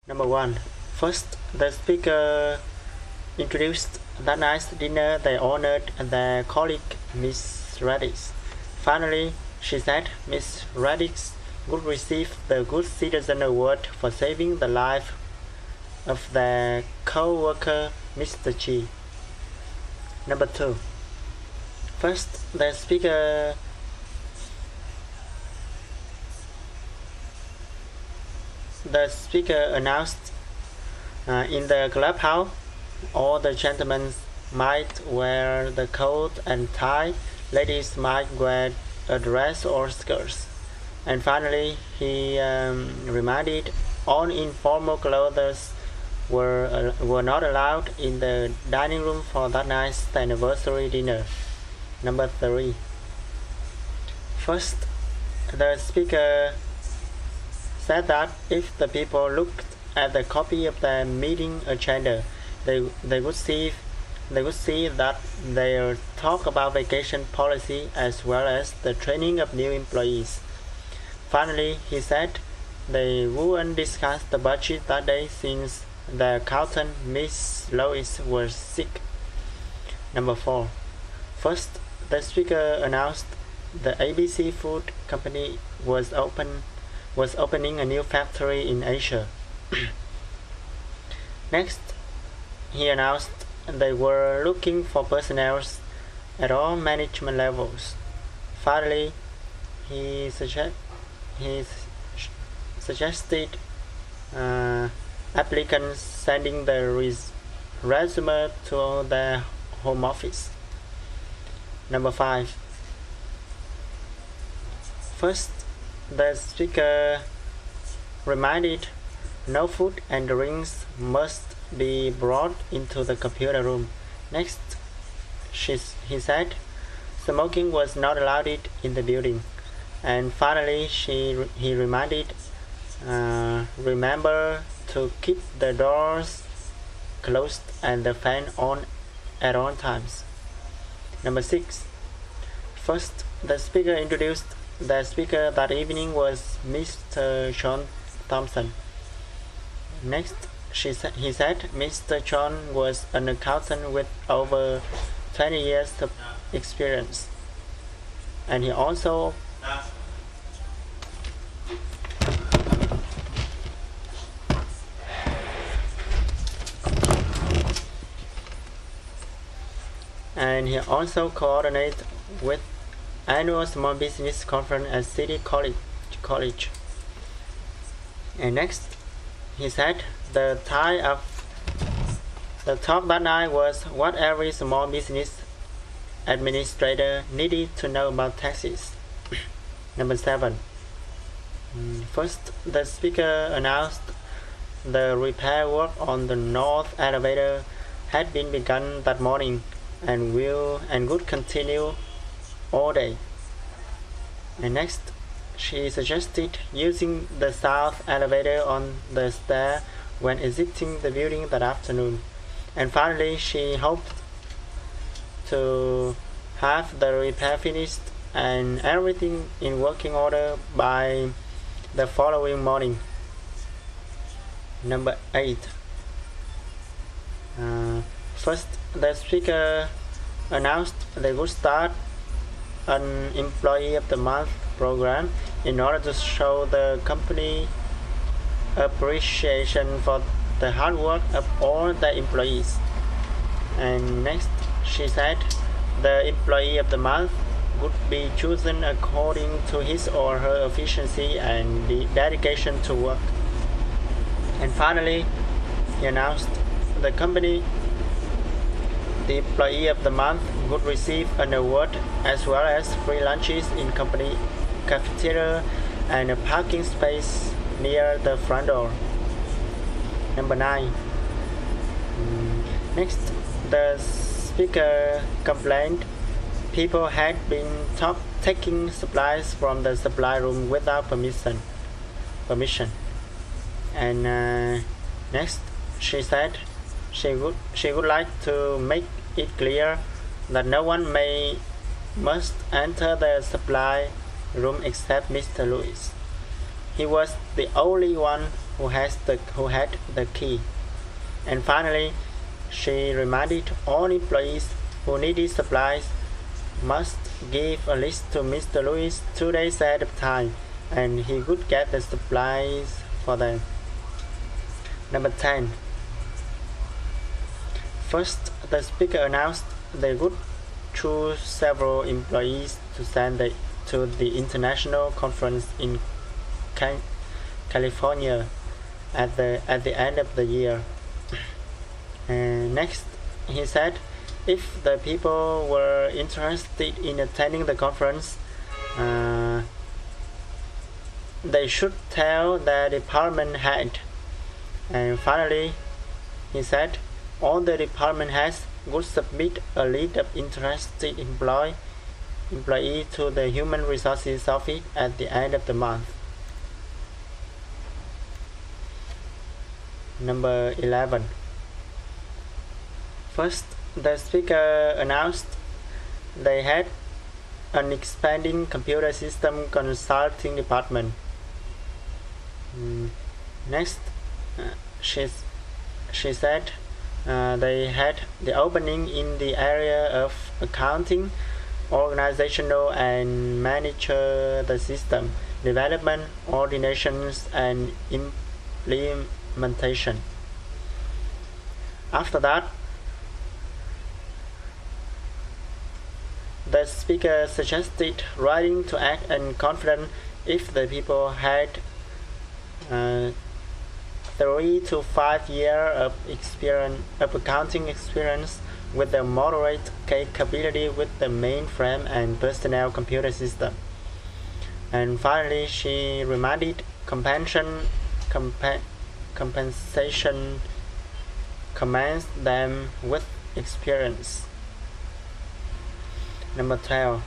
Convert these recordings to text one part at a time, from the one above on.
Number one. First, the speaker introduced that night's dinner. They honored their colleague, Miss Radix. Finally, she said Miss Radix would receive the Good Citizen Award for saving the life of their co-worker, Mr. Chi. Number two. First, the speaker announced in the clubhouse all the gentlemen might wear the coat and tie, ladies might wear a dress or skirts. And finally, he reminded all informal clothes were not allowed in the dining room for that night's anniversary dinner. Number three. First, the speaker said that if the people looked at the copy of the meeting agenda, they would see that they talk about vacation policy as well as the training of new employees. Finally, he said they wouldn't discuss the budget that day since the accountant, Miss Lois, was sick. Number four. First, the speaker announced the ABC Food Company was opening a new factory in Asia. Next, he announced they were looking for personnel at all management levels. Finally, he suggested applicants sending their resume to their home office. Number five. First, the speaker reminded no food and drinks must be brought into the computer room. Next, he said smoking was not allowed in the building. And finally, he reminded remember to keep the doors closed and the fan on at all times. Number six. First, the speaker introduced the speaker that evening was Mr. John Thompson. Next, he said Mr. John was an accountant with over 20 years of experience. And he also coordinated with annual small business conference at City College. And next, he said the talk that night was what every small business administrator needed to know about taxes. Number seven. First, the speaker announced the repair work on the north elevator had been begun that morning and would continue all day. And next, she suggested using the south elevator on the stair when exiting the building that afternoon. And finally, she hoped to have the repair finished and everything in working order by the following morning. Number 8. First, the speaker announced they would start an Employee of the Month program in order to show the company appreciation for the hard work of all the employees. And next, she said the Employee of the Month would be chosen according to his or her efficiency and dedication to work. And finally, he announced the Employee of the Month would receive an award as well as free lunches in company cafeteria and a parking space near the front door. Number 9. Next, the speaker complained people had been taking supplies from the supply room without permission. And next, she said she would like to make it clear that no one must enter the supply room except Mr. Lewis. He was the only one who had the key. And finally, she reminded all employees who needed supplies must give a list to Mr. Lewis 2 days at a time, and he would get the supplies for them. Number 10. First, the speaker announced they would choose several employees to send to the international conference in California at the end of the year. Next, he said, if the people were interested in attending the conference, they should tell their department head. And finally, he said, all the department heads would submit a list of interested employee to the Human Resources Office at the end of the month. Number 11. First, the speaker announced they had an expanding computer system consulting department. Next, she said they had the opening in the area of accounting, organizational and manage the system, development, coordinations, and implementation. After that, the speaker suggested writing to act and confident if the people had 3 to 5 years of accounting experience with a moderate capability with the mainframe and personal computer system. And finally, she reminded compensation commands them with experience. Number 12.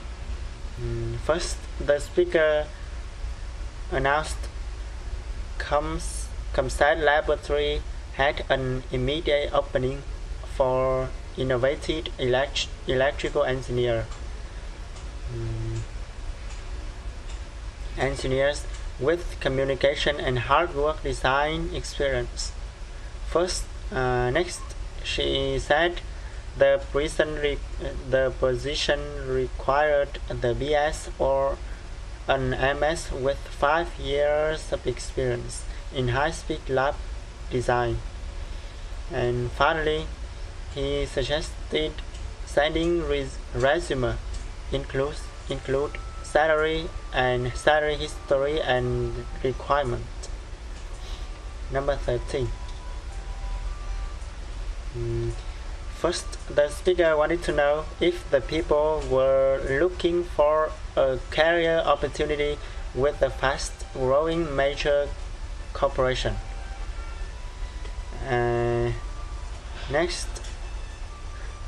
First, the speaker announced ComSat Laboratory had an immediate opening for innovative electrical engineers with communication and hardware design experience. Next, she said the position required the BS or an MS with 5 years of experience in high-speed lab design. And finally, he suggested sending resume include salary history and requirement. Number 13. First, the speaker wanted to know if the people were looking for a career opportunity with a fast-growing major corporation. Next,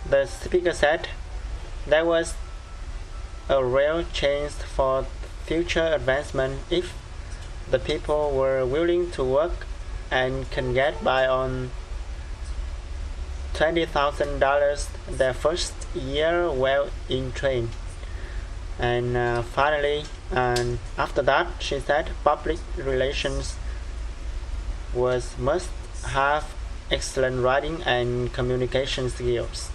the speaker said there was a real chance for future advancement if the people were willing to work and can get by on $20,000 their first year while in train. And finally, and after that, she said public relations must have excellent writing and communication skills.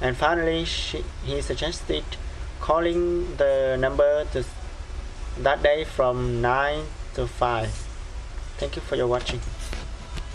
And finally, he suggested calling the number that day from 9 to 5. Thank you for your watching.